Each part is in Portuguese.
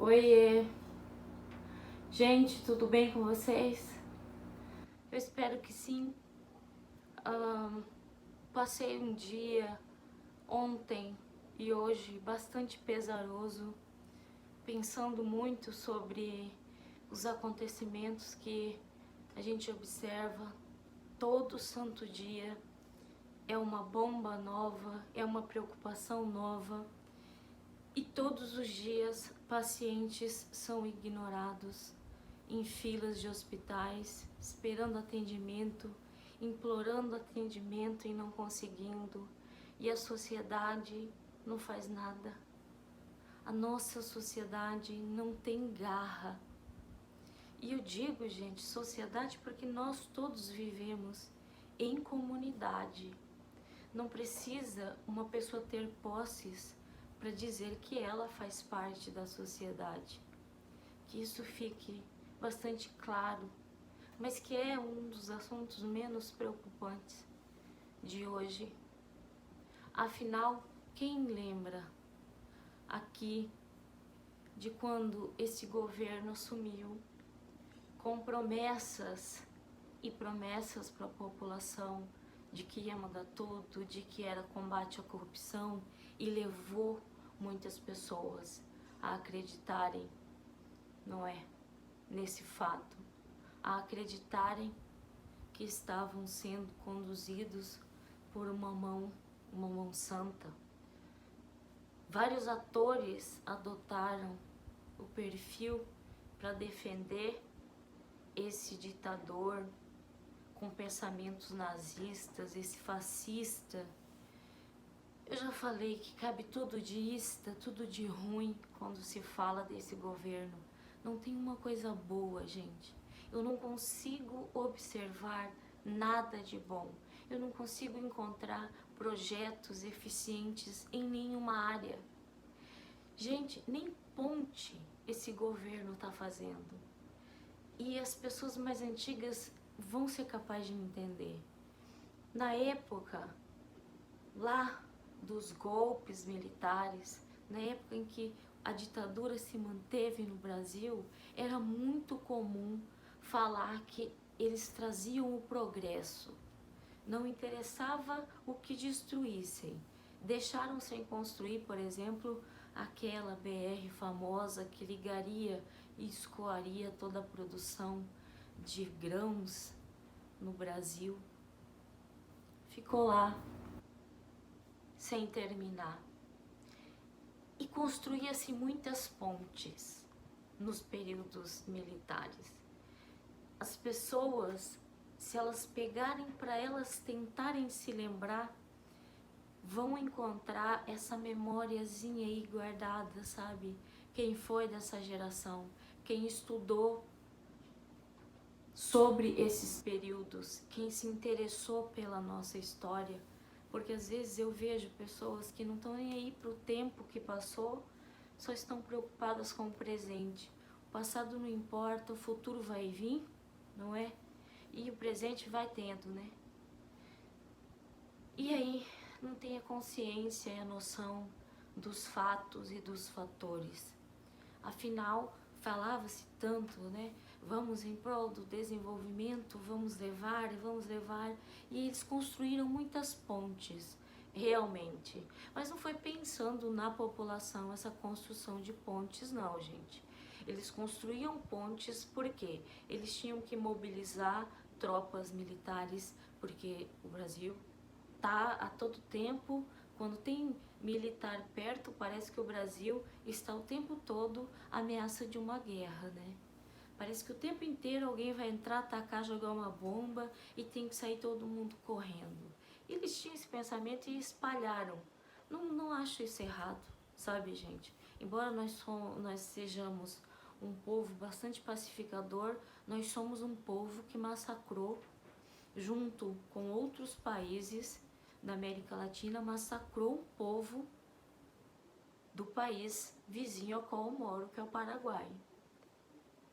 Oiê, gente, tudo bem com vocês? Eu espero que sim. Passei um dia ontem e hoje bastante pesaroso, pensando muito sobre os acontecimentos que a gente observa todo santo dia. É uma bomba nova, é uma preocupação nova e todos os dias pacientes são ignorados em filas de hospitais, esperando atendimento, implorando atendimento e não conseguindo, e a sociedade não faz nada. A nossa sociedade não tem garra. E eu digo, gente, sociedade porque nós todos vivemos em comunidade. Não precisa uma pessoa ter posses para dizer que ela faz parte da sociedade. Que isso fique bastante claro, mas que é um dos assuntos menos preocupantes de hoje. Afinal, quem lembra aqui de quando esse governo assumiu com promessas e promessas para a população de que ia mudar tudo, de que era combate à corrupção, e levou muitas pessoas a acreditarem, não é, nesse fato, a acreditarem que estavam sendo conduzidos por uma mão santa. Vários atores adotaram o perfil para defender esse ditador com pensamentos nazistas, esse fascista. Eu já falei que cabe tudo de ista, tudo de ruim quando se fala desse governo. Não tem uma coisa boa, gente. Eu não consigo observar nada de bom. Eu não consigo encontrar projetos eficientes em nenhuma área. Gente, nem ponte esse governo está fazendo. E as pessoas mais antigas vão ser capazes de entender. Na época, lá dos golpes militares, na época em que a ditadura se manteve no Brasil, era muito comum falar que eles traziam o progresso. Não interessava o que destruíssem. Deixaram sem construir, por exemplo, aquela BR famosa que ligaria e escoaria toda a produção de grãos no Brasil. Ficou lá, sem terminar. E construía-se muitas pontes nos períodos militares. As pessoas, se elas pegarem para elas tentarem se lembrar, vão encontrar essa memóriazinha aí guardada, sabe? Quem foi dessa geração, quem estudou sobre esses períodos, quem se interessou pela nossa história. Porque às vezes eu vejo pessoas que não estão nem aí para o tempo que passou, só estão preocupadas com o presente. O passado não importa, o futuro vai vir, não é? E o presente vai tendo, né? E aí não tem a consciência e a noção dos fatos e dos fatores. Afinal, falava-se tanto, né? Vamos em prol do desenvolvimento, vamos levar, e eles construíram muitas pontes, realmente. Mas não foi pensando na população essa construção de pontes, não, gente. Eles construíam pontes porque eles tinham que mobilizar tropas militares, porque o Brasil tá a todo tempo, quando tem militar perto, parece que o Brasil está o tempo todo ameaça de uma guerra, né? Parece que o tempo inteiro alguém vai entrar, atacar, jogar uma bomba e tem que sair todo mundo correndo. Eles tinham esse pensamento e espalharam. Não acho isso errado, sabe, gente? Embora nós sejamos um povo bastante pacificador, nós somos um povo que massacrou, junto com outros países da América Latina, massacrou um povo do país vizinho ao qual eu moro, que é o Paraguai.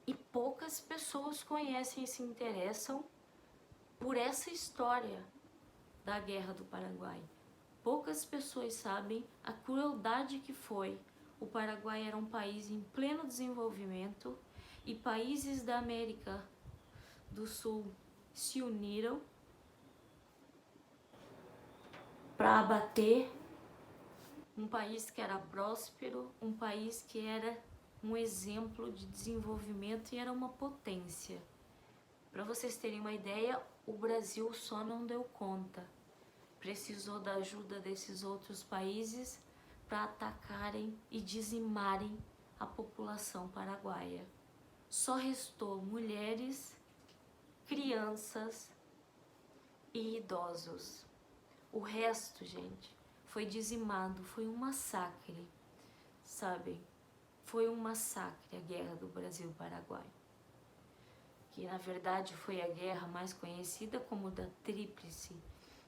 E poucas pessoas conhecem e se interessam por essa história da Guerra do Paraguai. Poucas pessoas sabem a crueldade que foi o Paraguai era um país em pleno desenvolvimento e países da América do Sul se uniram para abater um país que era próspero, um país que era um exemplo de desenvolvimento e era uma potência. Para vocês terem uma ideia, o Brasil só não deu conta. Precisou da ajuda desses outros países para atacarem e dizimarem a população paraguaia. Só restou mulheres, crianças e idosos. O resto, gente, foi dizimado, foi um massacre, sabe? Foi um massacre a Guerra do Brasil-Paraguai, que na verdade foi a guerra mais conhecida como da Tríplice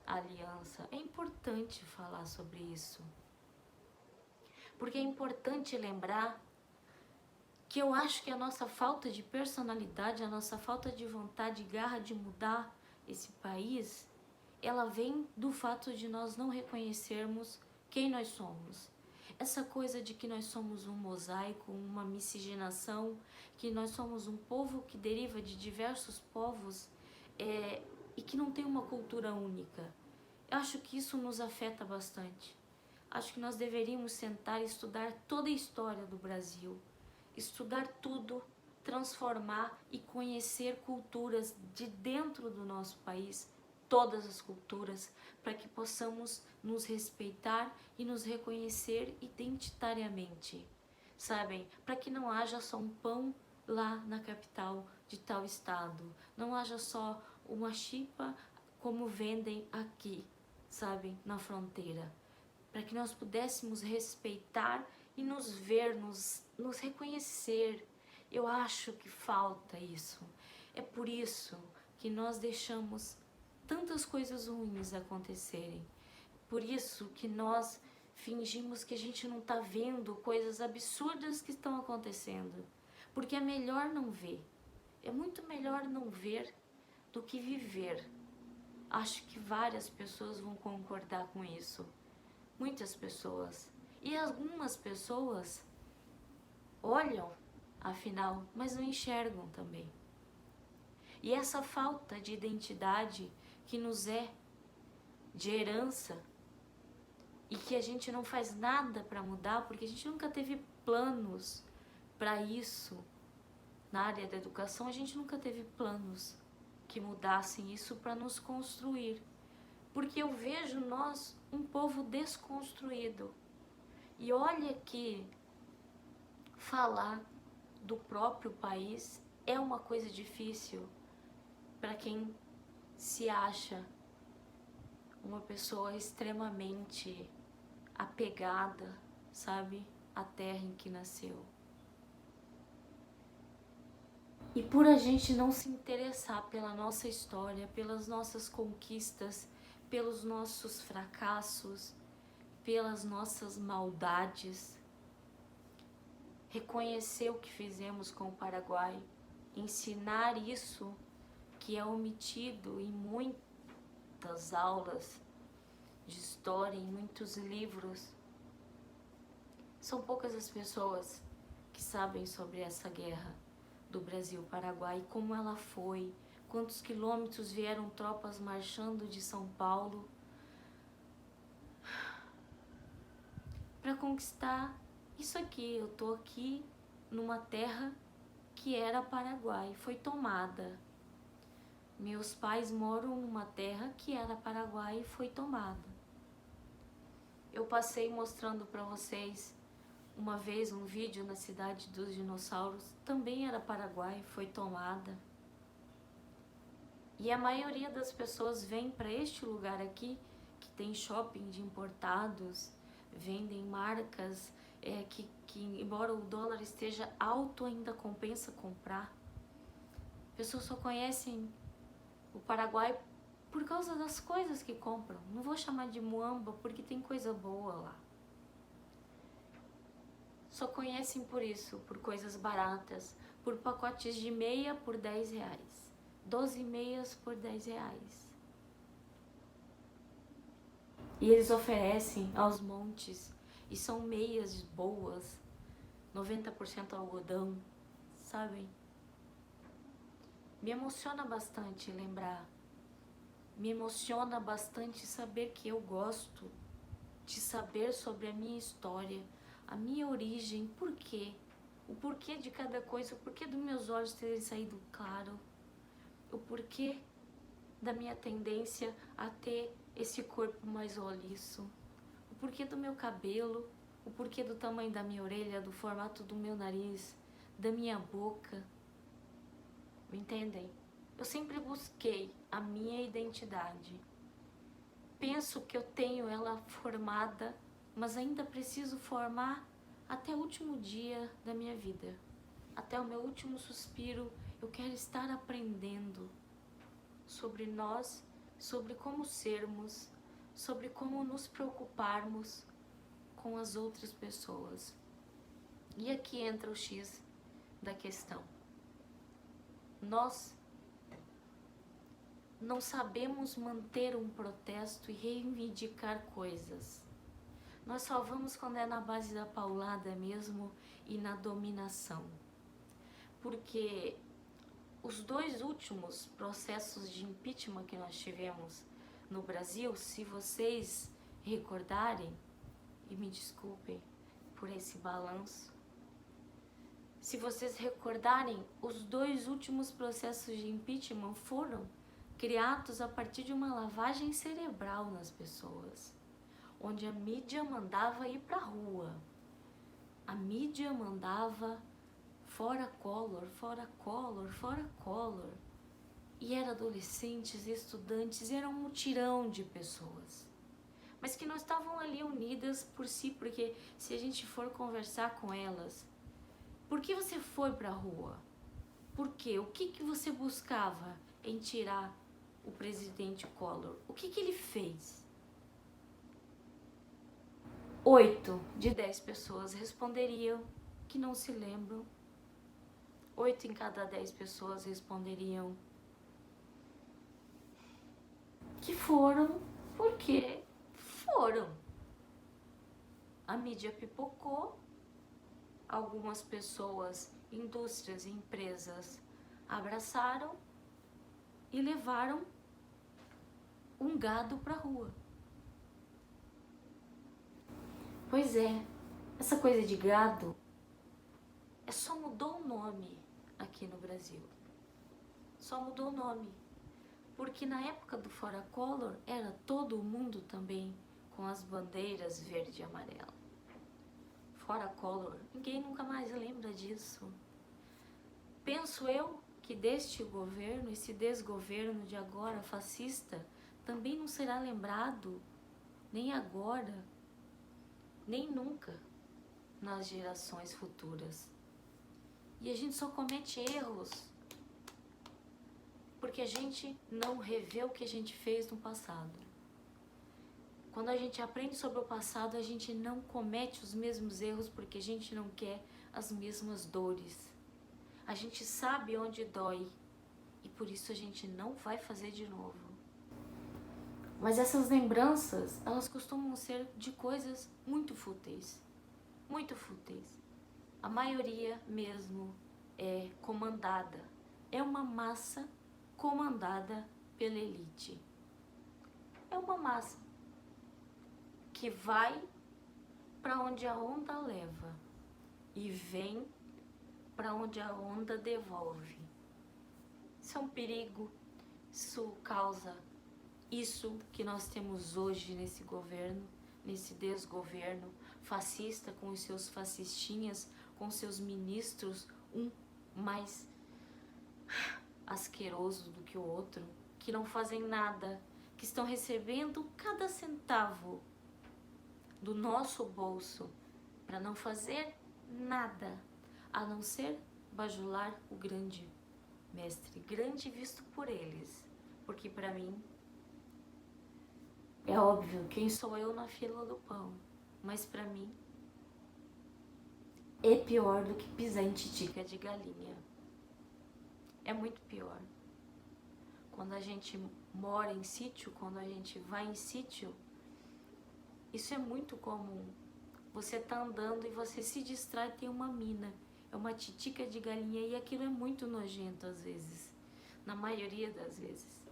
Aliança. É importante falar sobre isso, porque é importante lembrar que eu acho que a nossa falta de personalidade, a nossa falta de vontade e garra de mudar esse país, ela vem do fato de nós não reconhecermos quem nós somos. Essa coisa de que nós somos um mosaico, uma miscigenação, que nós somos um povo que deriva de diversos povos e que não tem uma cultura única. Eu acho que isso nos afeta bastante. Acho que nós deveríamos sentar e estudar toda a história do Brasil, estudar tudo, transformar e conhecer culturas de dentro do nosso país, todas as culturas, para que possamos nos respeitar e nos reconhecer identitariamente, sabem? Para que não haja só um pão lá na capital de tal estado, não haja só uma chipa como vendem aqui, sabem? Na fronteira, para que nós pudéssemos respeitar e nos ver, nos reconhecer. Eu acho que falta isso. É por isso que nós deixamos tantas coisas ruins acontecerem. Por isso que nós fingimos que a gente não está vendo coisas absurdas que estão acontecendo. Porque é melhor não ver. É muito melhor não ver do que viver. Acho que várias pessoas vão concordar com isso. Muitas pessoas. E algumas pessoas olham, afinal, mas não enxergam também. E essa falta de identidade que nos é de herança e que a gente não faz nada para mudar, porque a gente nunca teve planos para isso. Na área da educação, a gente nunca teve planos que mudassem isso para nos construir. Porque eu vejo nós um povo desconstruído. E olha que falar do próprio país é uma coisa difícil para quem se acha uma pessoa extremamente apegada, sabe, à terra em que nasceu. E por a gente não se interessar pela nossa história, pelas nossas conquistas, pelos nossos fracassos, pelas nossas maldades, reconhecer o que fizemos com o Paraguai, ensinar isso que é omitido em muitas aulas de história, em muitos livros. São poucas as pessoas que sabem sobre essa guerra do Brasil-Paraguai, como ela foi, quantos quilômetros vieram tropas marchando de São Paulo para conquistar isso aqui. Eu tô aqui numa terra que era Paraguai, foi tomada. Meus pais moram numa terra que era Paraguai e foi tomada. Eu passei mostrando para vocês uma vez um vídeo na cidade dos dinossauros, também era Paraguai, foi tomada. E a maioria das pessoas vem para este lugar aqui, que tem shopping de importados, vendem marcas que embora o dólar esteja alto, ainda compensa comprar. Pessoas só conhecem o Paraguai por causa das coisas que compram. Não vou chamar de muamba porque tem coisa boa lá. Só conhecem por isso, por coisas baratas, por pacotes de meia por 10 reais, 12 meias por 10 reais. E eles oferecem aos montes, e são meias boas, 90% algodão, sabem? Me emociona bastante lembrar. Me emociona bastante saber que eu gosto de saber sobre a minha história, a minha origem, por quê? O porquê de cada coisa, o porquê dos meus olhos terem saído claro, o porquê da minha tendência a ter esse corpo mais roliço, o porquê do meu cabelo, o porquê do tamanho da minha orelha, do formato do meu nariz, da minha boca. Me entendem? Eu sempre busquei a minha identidade. Penso que eu tenho ela formada, mas ainda preciso formar até o último dia da minha vida. Até o meu último suspiro, eu quero estar aprendendo sobre nós, sobre como sermos, sobre como nos preocuparmos com as outras pessoas. E aqui entra o X da questão. Nós não sabemos manter um protesto e reivindicar coisas. Nós só vamos quando é na base da paulada mesmo e na dominação. Porque os 2 últimos processos de impeachment que nós tivemos no Brasil, se vocês recordarem, e me desculpem por esse balanço, se vocês recordarem, os 2 últimos processos de impeachment foram criados a partir de uma lavagem cerebral nas pessoas, onde a mídia mandava ir pra rua, a mídia mandava fora Collor, fora Collor, fora Collor, e eram adolescentes, estudantes, era um mutirão de pessoas, mas que não estavam ali unidas por si, porque se a gente for conversar com elas, por que você foi pra rua? Por quê? O que você buscava em tirar o presidente Collor? O que ele fez? 8 de 10 pessoas responderiam que não se lembram. 8 em cada 10 pessoas responderiam que foram porque foram. A mídia pipocou, algumas pessoas, indústrias e empresas abraçaram e levaram um gado pra rua. Pois é, essa coisa de gado só mudou o nome aqui no Brasil. Só mudou o nome. Porque na época do Fora Collor era todo mundo também com as bandeiras verde e amarela. Fora Collor, ninguém nunca mais lembra disso. Penso eu que deste governo, esse desgoverno de agora fascista, também não será lembrado nem agora, nem nunca nas gerações futuras. E a gente só comete erros porque a gente não revê o que a gente fez no passado. Quando a gente aprende sobre o passado, a gente não comete os mesmos erros porque a gente não quer as mesmas dores. A gente sabe onde dói e por isso a gente não vai fazer de novo. Mas essas lembranças, elas costumam ser de coisas muito fúteis. Muito fúteis. A maioria mesmo é comandada. É uma massa comandada pela elite. É uma massa que vai para onde a onda leva e vem para onde a onda devolve. Isso é um perigo, isso causa isso que nós temos hoje nesse governo, nesse desgoverno fascista, com os seus fascistinhas, com seus ministros, um mais asqueroso do que o outro, que não fazem nada, que estão recebendo cada centavo do nosso bolso para não fazer nada, a não ser bajular o grande mestre, grande visto por eles, porque para mim é óbvio quem sou eu na fila do pão, mas para mim é pior do que pisar em titica de galinha. É muito pior. Quando a gente mora em sítio, quando a gente vai em sítio, isso é muito comum. Você tá andando e você se distrai, tem uma mina, é uma titica de galinha, e aquilo é muito nojento às vezes, na maioria das vezes.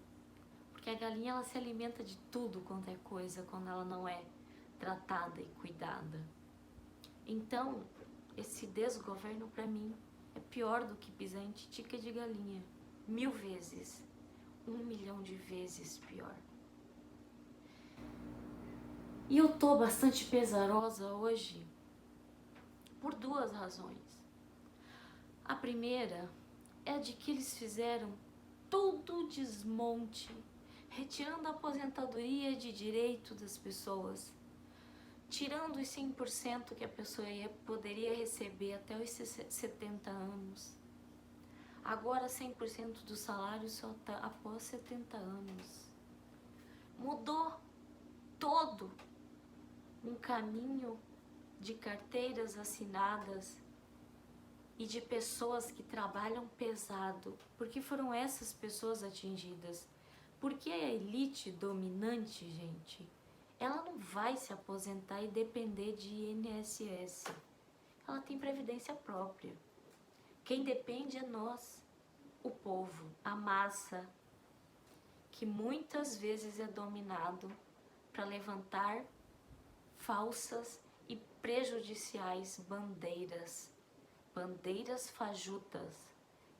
Porque a galinha, ela se alimenta de tudo quanto é coisa quando ela não é tratada e cuidada. Então, esse desgoverno para mim é pior do que pisar em titica de galinha. 1000 vezes, 1 milhão de vezes pior. E eu tô bastante pesarosa hoje por 2 razões. A primeira é de que eles fizeram todo o desmonte, retirando a aposentadoria de direito das pessoas, tirando os 100% que a pessoa poderia receber até os 70 anos. Agora 100% do salário só tá após 70 anos. Mudou todo um caminho de carteiras assinadas e de pessoas que trabalham pesado, porque foram essas pessoas atingidas. Porque a elite dominante, gente, ela não vai se aposentar e depender de INSS. Ela tem previdência própria. Quem depende é nós, o povo, a massa, que muitas vezes é dominado para levantar falsas e prejudiciais bandeiras fajutas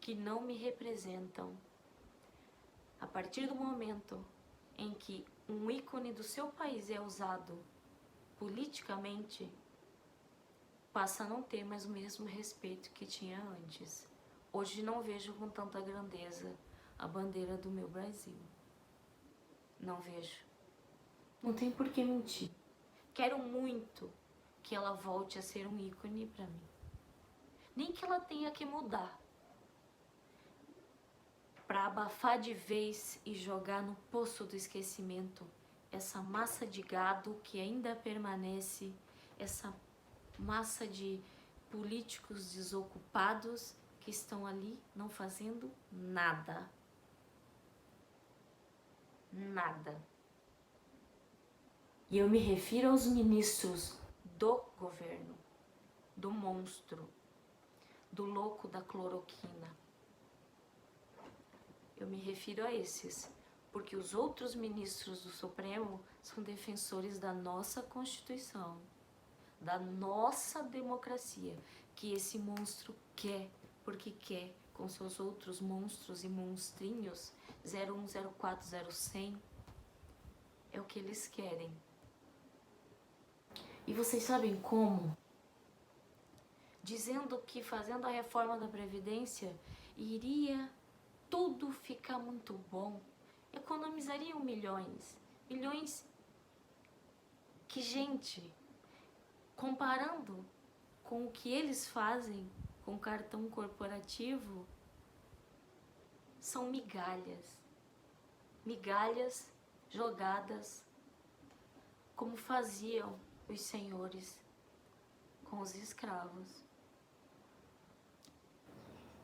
que não me representam. A partir do momento em que um ícone do seu país é usado politicamente, passa a não ter mais o mesmo respeito que tinha antes. Hoje não vejo com tanta grandeza a bandeira do meu Brasil. Não vejo. Não tem por que mentir. Quero muito que ela volte a ser um ícone para mim. Nem que ela tenha que mudar para abafar de vez e jogar no poço do esquecimento essa massa de gado que ainda permanece, essa massa de políticos desocupados que estão ali não fazendo nada. Nada. E eu me refiro aos ministros do governo, do monstro, do louco da cloroquina. Eu me refiro a esses, porque os outros ministros do Supremo são defensores da nossa Constituição, da nossa democracia, que esse monstro quer, porque quer, com seus outros monstros e monstrinhos, 01, 04, 0100, é o que eles querem. E vocês sabem como? Dizendo que fazendo a reforma da Previdência iria tudo ficar muito bom, economizariam milhões, milhões que, gente, comparando com o que eles fazem com cartão corporativo, são migalhas, migalhas jogadas como faziam os senhores com os escravos.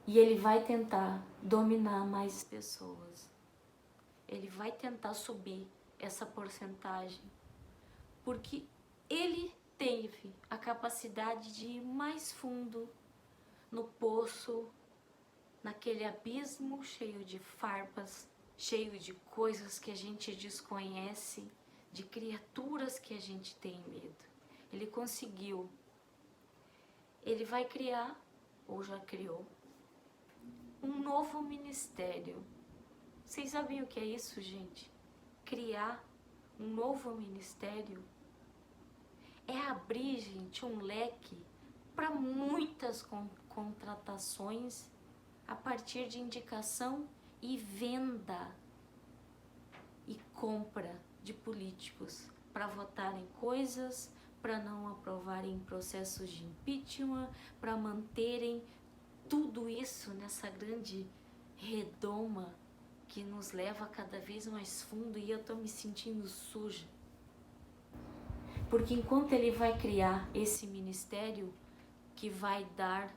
E ele vai tentar dominar mais pessoas. Ele vai tentar subir essa porcentagem, porque ele teve a capacidade de ir mais fundo no poço, naquele abismo cheio de farpas, cheio de coisas que a gente desconhece, de criaturas que a gente tem medo. Ele conseguiu. Ele vai criar, ou já criou, um novo ministério. Vocês sabem o que é isso, gente? Criar um novo ministério é abrir, gente, um leque para muitas contratações a partir de indicação e venda e compra de políticos para votarem coisas, para não aprovarem processos de impeachment, para manterem tudo isso nessa grande redoma que nos leva cada vez mais fundo, e eu tô me sentindo suja. Porque enquanto ele vai criar esse ministério que vai dar,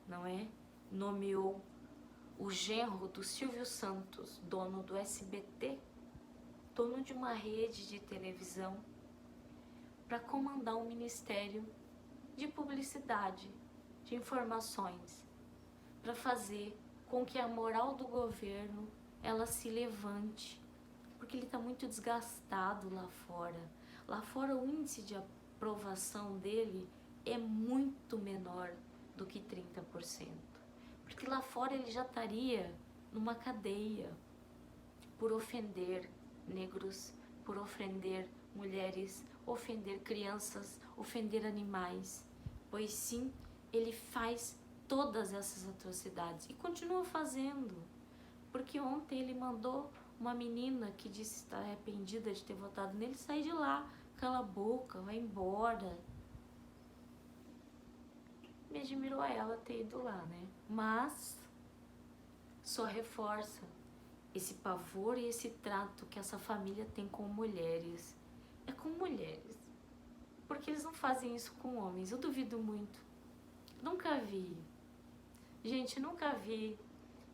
não é? Nomeou o genro do Silvio Santos, dono do SBT, dono de uma rede de televisão, para comandar um ministério de publicidade, de informações, para fazer com que a moral do governo ela se levante, porque ele está muito desgastado lá fora. Lá fora o índice de aprovação dele é muito menor do que 30%, porque lá fora ele já estaria numa cadeia por ofender negros, por ofender mulheres, ofender crianças, ofender animais. Pois sim, ele faz todas essas atrocidades e continua fazendo, porque ontem ele mandou uma menina que disse estar arrependida de ter votado nele sair de lá. Cala a boca, vai embora. Me admirou ela ter ido lá, né? Mas só reforça esse pavor e esse trato que essa família tem com mulheres. É com mulheres, porque eles não fazem isso com homens. Eu duvido muito. Nunca vi. Gente, nunca vi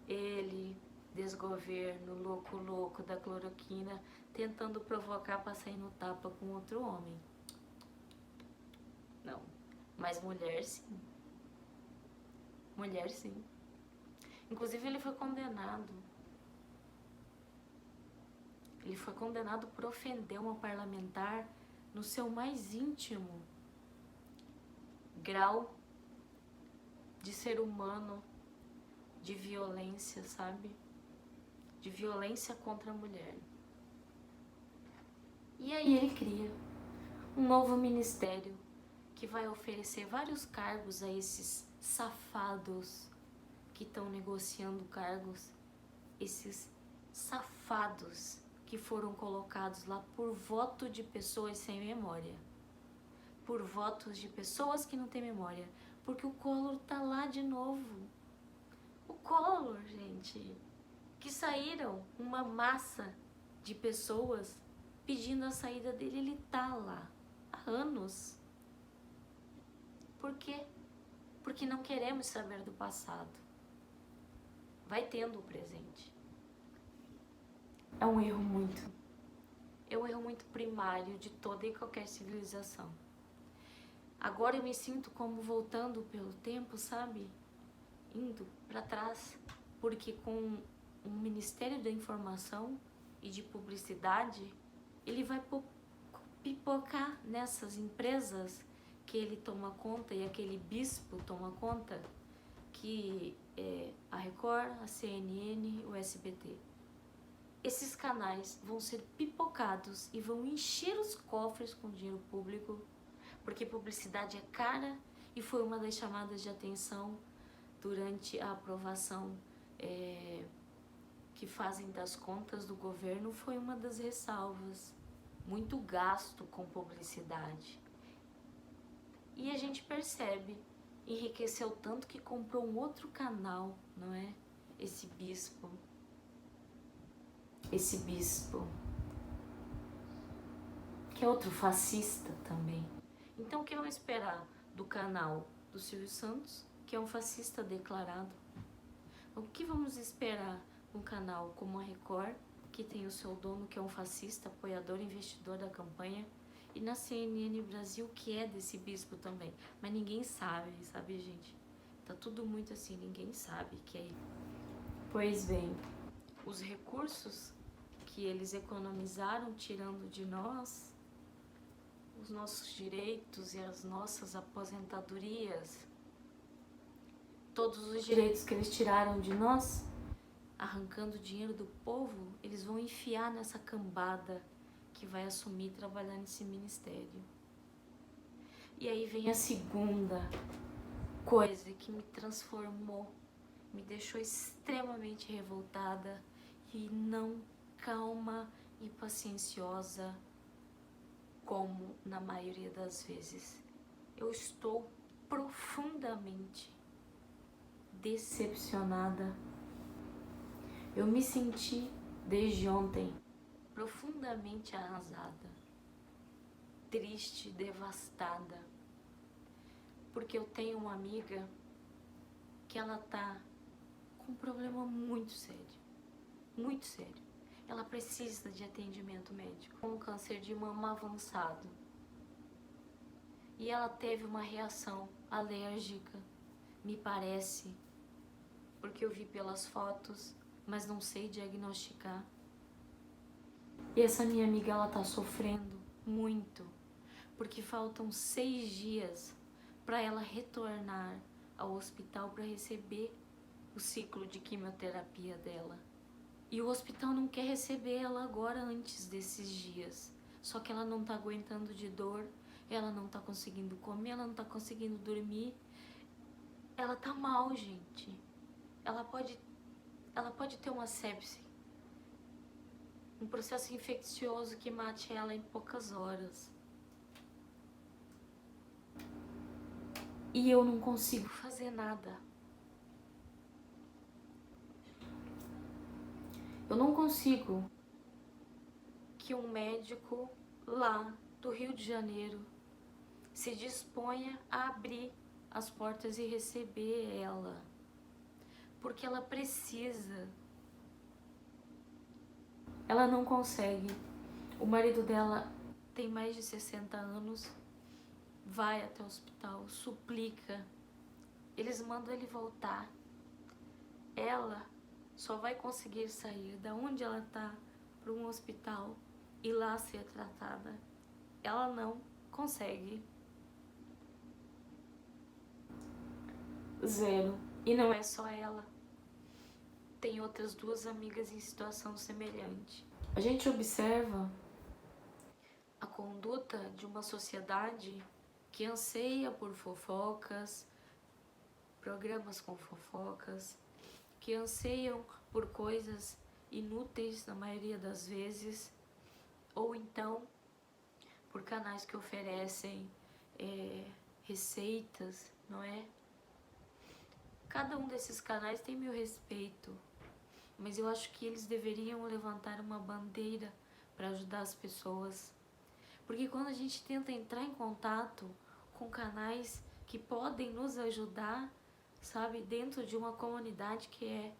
ele, desgoverno, louco da cloroquina, tentando provocar para sair no tapa com outro homem. Não. Mas mulher, sim. Mulher, sim. Inclusive, ele foi condenado. Ele foi condenado por ofender uma parlamentar no seu mais íntimo grau de ser humano, de violência, sabe? De violência contra a mulher. E aí ele cria um novo ministério que vai oferecer vários cargos a esses safados que estão negociando cargos, esses safados que foram colocados lá por voto de pessoas sem memória, por votos de pessoas que não têm memória, porque o Collor tá lá de novo. O Collor, gente, que saíram uma massa de pessoas pedindo a saída dele, ele tá lá há anos. Por quê? Porque não queremos saber do passado. Vai tendo o presente. É um erro muito primário de toda e qualquer civilização. Agora eu me sinto como voltando pelo tempo, sabe? Indo para trás, porque com o Ministério da Informação e de Publicidade, ele vai pipocar nessas empresas que ele toma conta e aquele bispo toma conta, que é a Record, a CNN, o SBT. Esses canais vão ser pipocados e vão encher os cofres com dinheiro público, porque publicidade é cara e foi uma das chamadas de atenção durante a aprovação que fazem das contas do governo, foi uma das ressalvas. Muito gasto com publicidade. E a gente percebe, enriqueceu tanto que comprou um outro canal, não é? Esse bispo, que é outro fascista também. Então o que vamos esperar do canal do Silvio Santos, que é um fascista declarado? O que vamos esperar de um canal como a Record, que tem o seu dono, que é um fascista, apoiador, investidor da campanha, e na CNN Brasil, que é desse bispo também? Mas ninguém sabe, gente? Tá tudo muito assim, ninguém sabe que é ele. Pois bem, os recursos que eles economizaram tirando de nós, os nossos direitos e as nossas aposentadorias, todos os direitos que eles tiraram de nós, arrancando dinheiro do povo, eles vão enfiar nessa cambada que vai assumir trabalhar nesse ministério. E aí vem a segunda coisa que me transformou, me deixou extremamente revoltada e não calma e pacienciosa como na maioria das vezes. Eu estou profundamente decepcionada. Eu me senti desde ontem profundamente arrasada, triste, devastada, porque eu tenho uma amiga que ela tá com um problema muito sério, muito sério. Ela precisa de atendimento médico, com um câncer de mama avançado. e ela teve uma reação alérgica, me parece, porque eu vi pelas fotos, mas não sei diagnosticar. E essa minha amiga, ela tá sofrendo muito, porque faltam 6 dias para ela retornar ao hospital para receber o ciclo de quimioterapia dela. E o hospital não quer receber ela agora antes desses dias. Só que ela não tá aguentando de dor, ela não tá conseguindo comer, ela não tá conseguindo dormir. Ela tá mal, gente. Ela pode ter uma sepse, um processo infeccioso que mate ela em poucas horas. E eu não consigo fazer nada. Eu não consigo que um médico lá do Rio de Janeiro se disponha a abrir as portas e receber ela, porque ela precisa. Ela não consegue. O marido dela tem mais de 60 anos, vai até o hospital, suplica, eles mandam ele voltar. Ela só vai conseguir sair da onde ela tá para um hospital e lá ser tratada. Ela não consegue. Zero. E não é só ela. Tem outras 2 amigas em situação semelhante. A gente observa a conduta de uma sociedade que anseia por fofocas, programas com fofocas, que anseiam por coisas inúteis na maioria das vezes, ou então por canais que oferecem receitas, não é? Cada um desses canais tem meu respeito, mas eu acho que eles deveriam levantar uma bandeira para ajudar as pessoas. Porque quando a gente tenta entrar em contato com canais que podem nos ajudar, sabe, dentro de uma comunidade que é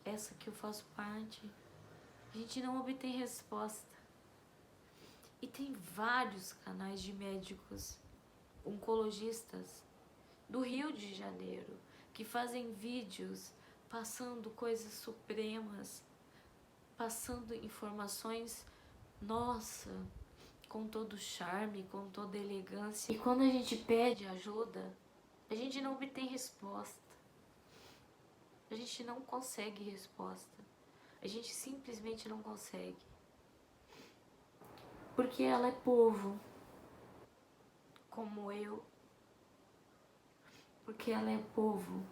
essa que eu faço parte, a gente não obtém resposta. E tem vários canais de médicos oncologistas do Rio de Janeiro que fazem vídeos passando coisas supremas, passando informações, nossa, com todo charme, com toda elegância. E quando a gente pede ajuda, a gente não obtém resposta. A gente não consegue resposta. A gente simplesmente não consegue. Porque ela é povo, como eu. Porque ela é povo.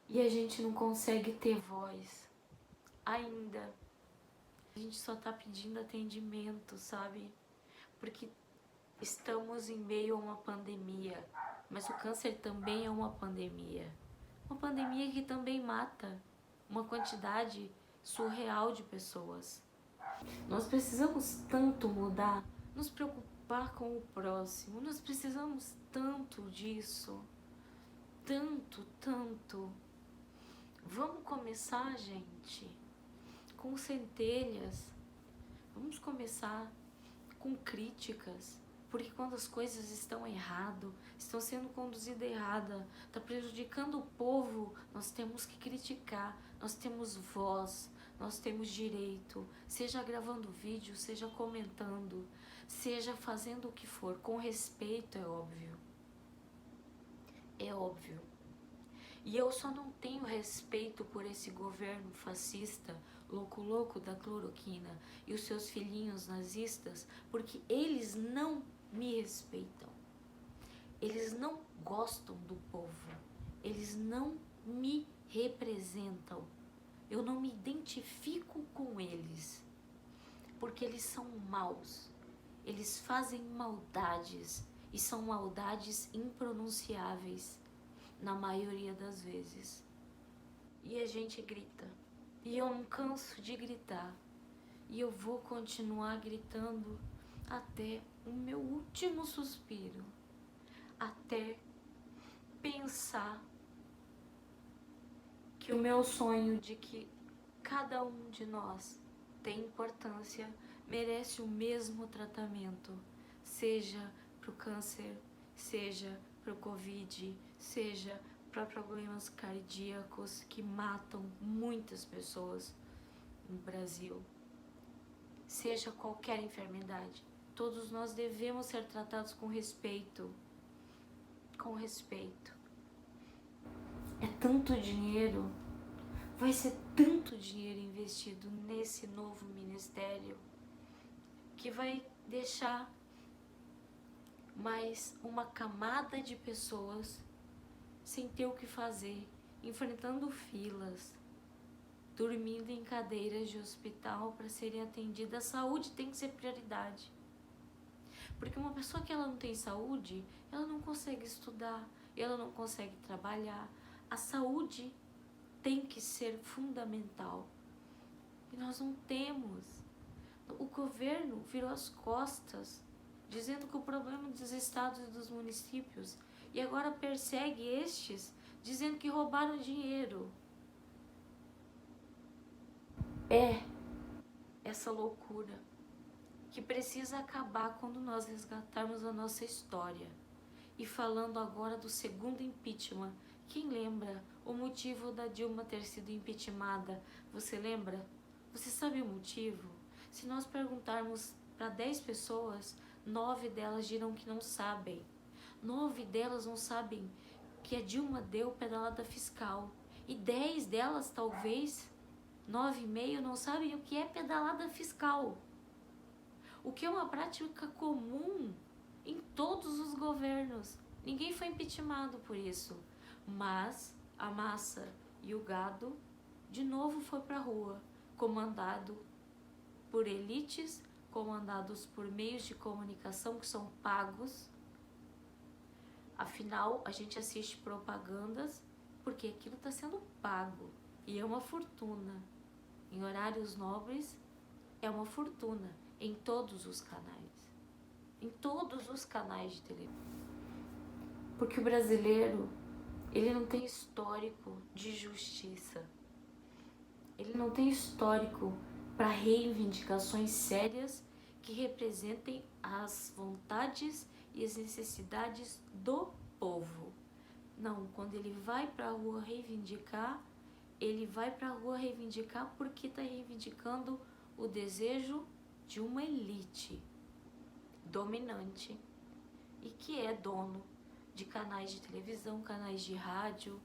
E a gente não consegue ter voz. Ainda. A gente só tá pedindo atendimento, sabe? Porque estamos em meio a uma pandemia. Mas o câncer também é uma pandemia. Uma pandemia que também mata uma quantidade surreal de pessoas. Nós precisamos tanto mudar, nos preocupar com o próximo. Nós precisamos tanto disso. Tanto, tanto. Vamos começar, gente, com centelhas. Vamos começar com críticas. Porque quando as coisas estão errado, estão sendo conduzidas errada, está prejudicando o povo, nós temos que criticar, nós temos voz, nós temos direito, seja gravando vídeo, seja comentando, seja fazendo o que for, com respeito, é óbvio. É óbvio. E eu só não tenho respeito por esse governo fascista, louco da cloroquina, e os seus filhinhos nazistas, porque eles não me respeitam. Eles não gostam do povo. Eles não me representam. Eu não me identifico com eles, porque eles são maus. Eles fazem maldades, e são maldades impronunciáveis, na maioria das vezes. E a gente grita. E eu não canso de gritar. E eu vou continuar gritando até o meu último suspiro. Até pensar que o meu sonho de que cada um de nós tem importância, merece o mesmo tratamento, seja para o câncer, seja para o Covid, seja para problemas cardíacos que matam muitas pessoas no Brasil, seja qualquer enfermidade. Todos nós devemos ser tratados com respeito. Com respeito. É tanto dinheiro, vai ser tanto dinheiro investido nesse novo ministério que vai deixar mais uma camada de pessoas sem ter o que fazer, enfrentando filas, dormindo em cadeiras de hospital para serem atendidas. A saúde tem que ser prioridade. Porque uma pessoa que ela não tem saúde, ela não consegue estudar, ela não consegue trabalhar. A saúde tem que ser fundamental. E nós não temos. O governo virou as costas, dizendo que o problema dos estados e dos municípios, e agora persegue estes, dizendo que roubaram dinheiro. É essa loucura que precisa acabar quando nós resgatarmos a nossa história. E falando agora do segundo impeachment, quem lembra o motivo da Dilma ter sido impeachmentada? Você lembra? Você sabe o motivo? Se nós perguntarmos para 10 pessoas, 9 delas dirão que não sabem. 9 delas não sabem que a Dilma deu pedalada fiscal. E 10 delas, talvez, 9,5 não sabem o que é pedalada fiscal. O que é uma prática comum em todos os governos. Ninguém foi impeachmentado por isso. Mas a massa e o gado de novo foi para a rua, comandado por elites, comandados por meios de comunicação que são pagos. Afinal, a gente assiste propagandas porque aquilo está sendo pago e é uma fortuna. Em horários nobres é uma fortuna em todos os canais. Em todos os canais de televisão. Porque o brasileiro, ele não tem histórico de justiça. Ele não tem histórico para reivindicações sérias que representem as vontades e as necessidades do povo. Não, quando ele vai para a rua reivindicar, ele vai para a rua reivindicar porque está reivindicando o desejo de uma elite dominante e que é dono de canais de televisão, canais de rádio,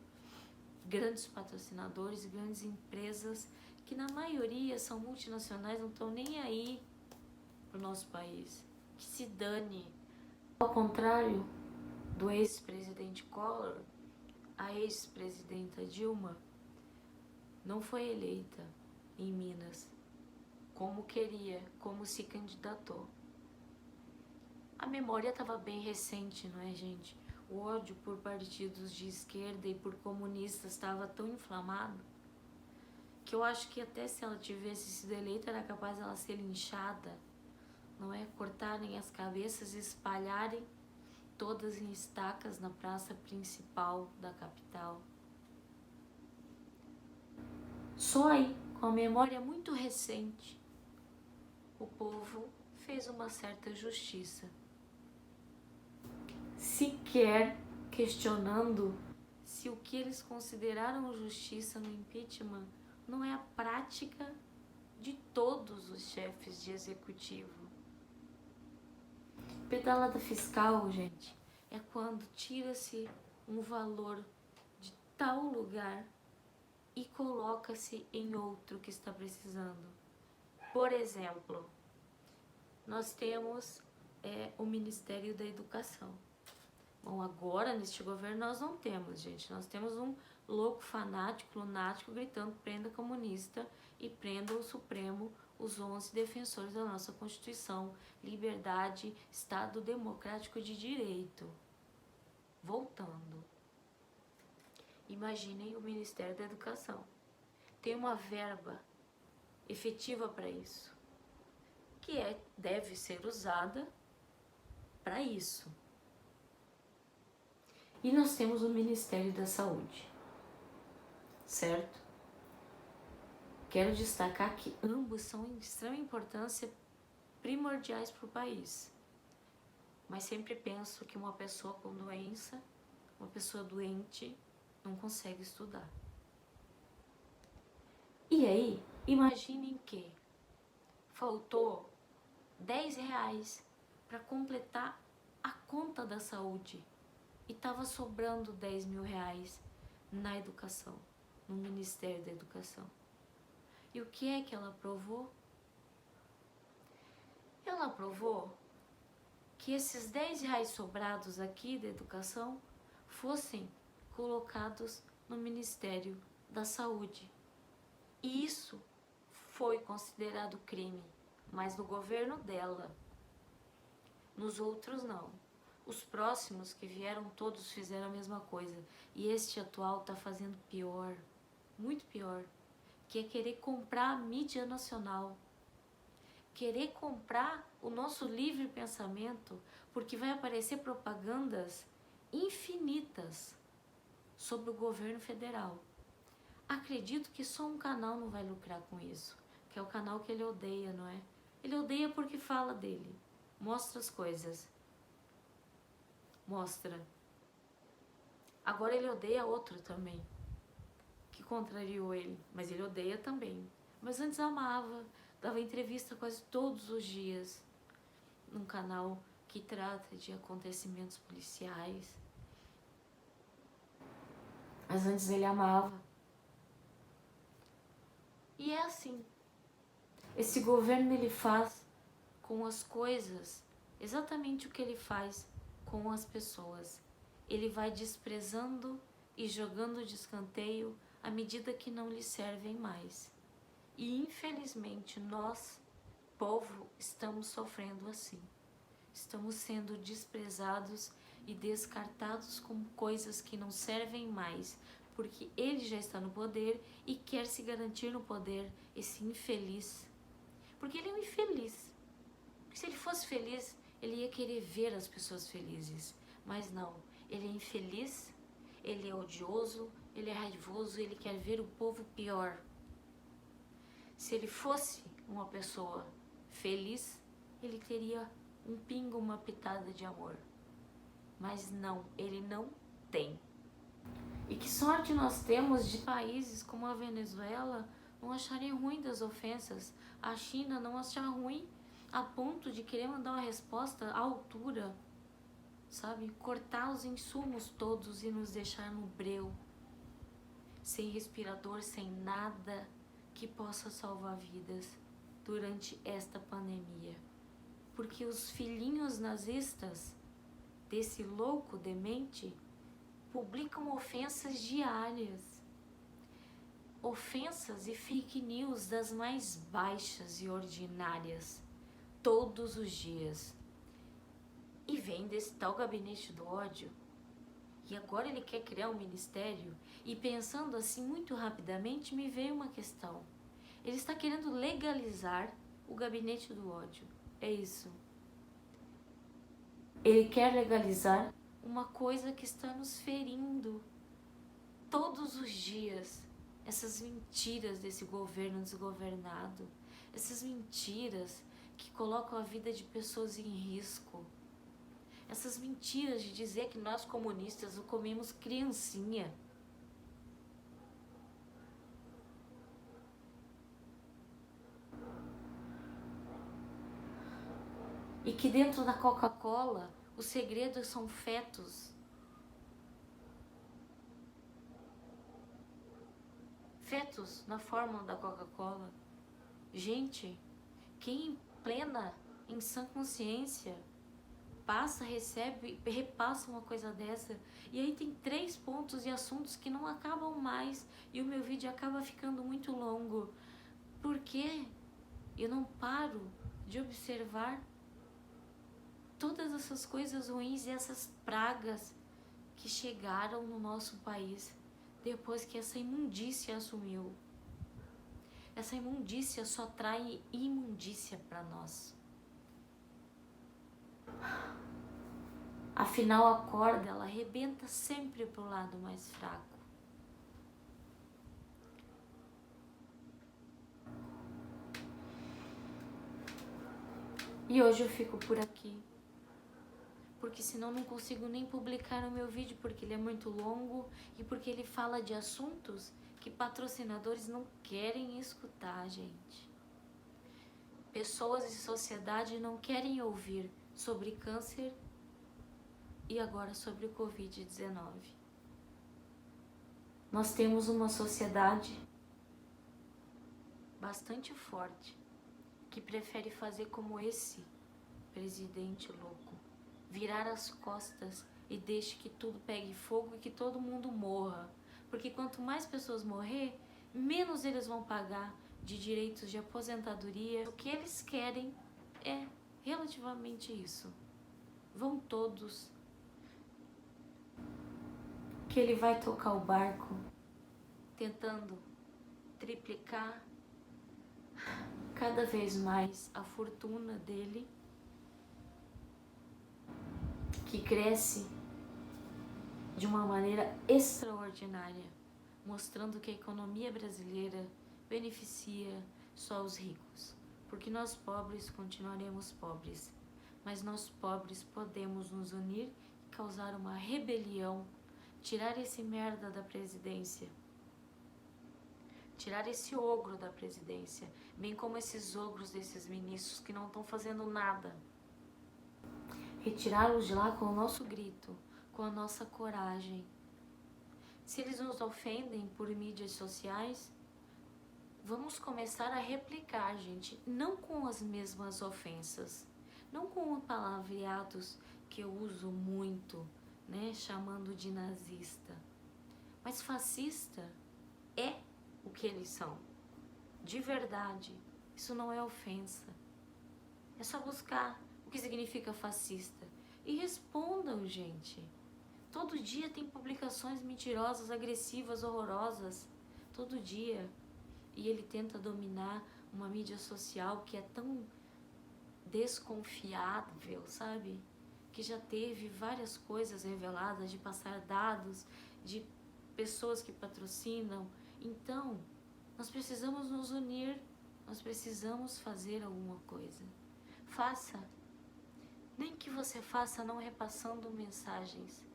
grandes patrocinadores, grandes empresas que na maioria são multinacionais, não estão nem aí pro nosso país. Que se dane. Ao contrário do ex-presidente Collor, a ex-presidenta Dilma não foi eleita em Minas como queria, como se candidatou. A memória estava bem recente, não é, gente? O ódio por partidos de esquerda e por comunistas estava tão inflamado que eu acho que até se ela tivesse sido eleita era capaz dela ser linchada, não é? Cortarem as cabeças e espalharem todas em estacas na praça principal da capital. Só aí, com a memória muito recente, o povo fez uma certa justiça. Sequer questionando se o que eles consideraram justiça no impeachment não é a prática de todos os chefes de executivo. Pedalada fiscal, gente, é quando tira-se um valor de tal lugar e coloca-se em outro que está precisando. Por exemplo, nós temos o Ministério da Educação. Bom, agora neste governo nós não temos, gente. Nós temos um louco fanático, lunático, gritando prenda comunista e prenda o Supremo, os 11 defensores da nossa Constituição, liberdade, Estado democrático de direito. Voltando. Imaginem o Ministério da Educação. Tem uma verba efetiva para isso, que deve ser usada para isso. E nós temos o Ministério da Saúde, certo? Quero destacar que ambos são de extrema importância, primordiais para o país. mas sempre penso que uma pessoa com doença, uma pessoa doente, não consegue estudar. E aí, imaginem que faltou R$10 para completar a conta da saúde e estava sobrando R$10.000 na educação, no Ministério da Educação. E o que é que ela aprovou? Ela aprovou que esses R$10 sobrados aqui da educação fossem colocados no Ministério da Saúde. E isso foi considerado crime, mas no governo dela. Nos outros não. Os próximos que vieram todos fizeram a mesma coisa. E este atual está fazendo pior, muito pior, que é querer comprar a mídia nacional. Querer comprar o nosso livre pensamento, porque vai aparecer propagandas infinitas sobre o governo federal. Acredito que só um canal não vai lucrar com isso, que é o canal que ele odeia, não é? Ele odeia porque fala dele, mostra as coisas, mostra. Agora ele odeia outro também, que contrariou ele, mas ele odeia também. Mas antes amava, dava entrevista quase todos os dias, num canal que trata de acontecimentos policiais. Mas antes ele amava. E é assim. Esse governo ele faz com as coisas exatamente o que ele faz com as pessoas. Ele vai desprezando e jogando de escanteio à medida que não lhe servem mais. E infelizmente nós, povo, estamos sofrendo assim. Estamos sendo desprezados e descartados como coisas que não servem mais, porque ele já está no poder e quer se garantir no poder, esse infeliz. Porque ele é um infeliz. Porque se ele fosse feliz, ele ia querer ver as pessoas felizes. Mas não, ele é infeliz, ele é odioso, ele é raivoso, ele quer ver o povo pior. Se ele fosse uma pessoa feliz, ele teria um pingo, uma pitada de amor. Mas não, ele não tem. E que sorte nós temos de países como a Venezuela não acharem ruim das ofensas, a China não achar ruim a ponto de querer mandar uma resposta à altura, sabe? Cortar os insumos todos e nos deixar no breu, sem respirador, sem nada que possa salvar vidas durante esta pandemia. Porque os filhinhos nazistas desse louco demente publicam ofensas diárias, ofensas e fake news das mais baixas e ordinárias, todos os dias. E vem desse tal gabinete do ódio, e agora ele quer criar um ministério, e pensando assim muito rapidamente me veio uma questão. Ele está querendo legalizar o gabinete do ódio, é isso. Ele quer legalizar uma coisa que está nos ferindo todos os dias. Essas mentiras desse governo desgovernado, essas mentiras que colocam a vida de pessoas em risco, essas mentiras de dizer que nós comunistas não comemos criancinha. E que dentro da Coca-Cola os segredos são fetos. Fetos na fórmula da Coca-Cola. Gente, quem em plena, em sã consciência, passa, recebe, repassa uma coisa dessa, e aí tem 3 pontos e assuntos que não acabam mais, e o meu vídeo acaba ficando muito longo. Por quê? Eu não paro de observar todas essas coisas ruins e essas pragas que chegaram no nosso país depois que essa imundícia assumiu. Essa imundícia só trai imundícia para nós. Afinal, a corda, ela arrebenta sempre pro lado mais fraco. E hoje eu fico por aqui. porque senão não consigo nem publicar o meu vídeo, porque ele é muito longo e porque ele fala de assuntos que patrocinadores não querem escutar, gente. Pessoas e sociedade não querem ouvir sobre câncer e agora sobre o Covid-19. Nós temos uma sociedade bastante forte que prefere fazer como esse presidente louco, virar as costas e deixe que tudo pegue fogo e que todo mundo morra, porque quanto mais pessoas morrer, menos eles vão pagar de direitos de aposentadoria. O que eles querem é relativamente isso. Vão todos, que ele vai tocar o barco tentando triplicar cada vez mais a fortuna dele, que cresce de uma maneira extraordinária, mostrando que a economia brasileira beneficia só os ricos, porque nós pobres continuaremos pobres, mas nós pobres podemos nos unir e causar uma rebelião, tirar esse merda da presidência, tirar esse ogro da presidência, bem como esses ogros desses ministros que não estão fazendo nada. Retirá-los de lá com o nosso grito, com a nossa coragem. Se eles nos ofendem por mídias sociais, vamos começar a replicar, gente, não com as mesmas ofensas, não com palavreados que eu uso muito, né, chamando de nazista. Mas fascista é o que eles são, de verdade. Isso não é ofensa. É só buscar o que significa fascista e respondam, gente. Todo dia tem publicações mentirosas, agressivas, horrorosas, todo dia. E ele tenta dominar uma mídia social que é tão desconfiável, sabe? Que já teve várias coisas reveladas de passar dados de pessoas que patrocinam. Então, nós precisamos nos unir, nós precisamos fazer alguma coisa. Faça, nem que você faça não repassando mensagens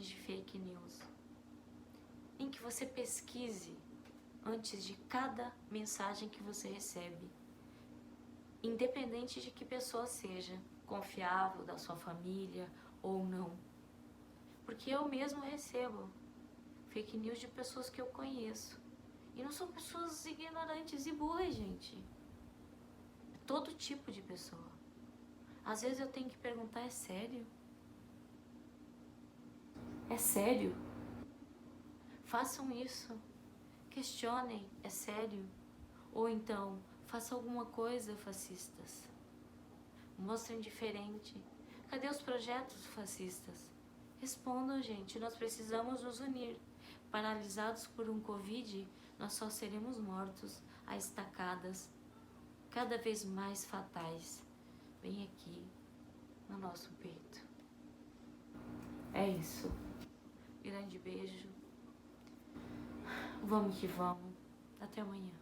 de fake news. Nem que você pesquise antes de cada mensagem que você recebe, independente de que pessoa seja, confiável, da sua família ou não. Porque eu mesmo recebo fake news de pessoas que eu conheço. E não são pessoas ignorantes e burras, gente. É todo tipo de pessoa. Às vezes eu tenho que perguntar, é sério? É sério? Façam isso. Questionem, é sério? Ou então, façam alguma coisa, fascistas. Mostrem diferente. Cadê os projetos fascistas? Respondam, gente, nós precisamos nos unir. Paralisados por um Covid, nós só seremos mortos a estacadas cada vez mais fatais, bem aqui no nosso peito. É isso. Grande beijo. Vamos que vamos. Até amanhã.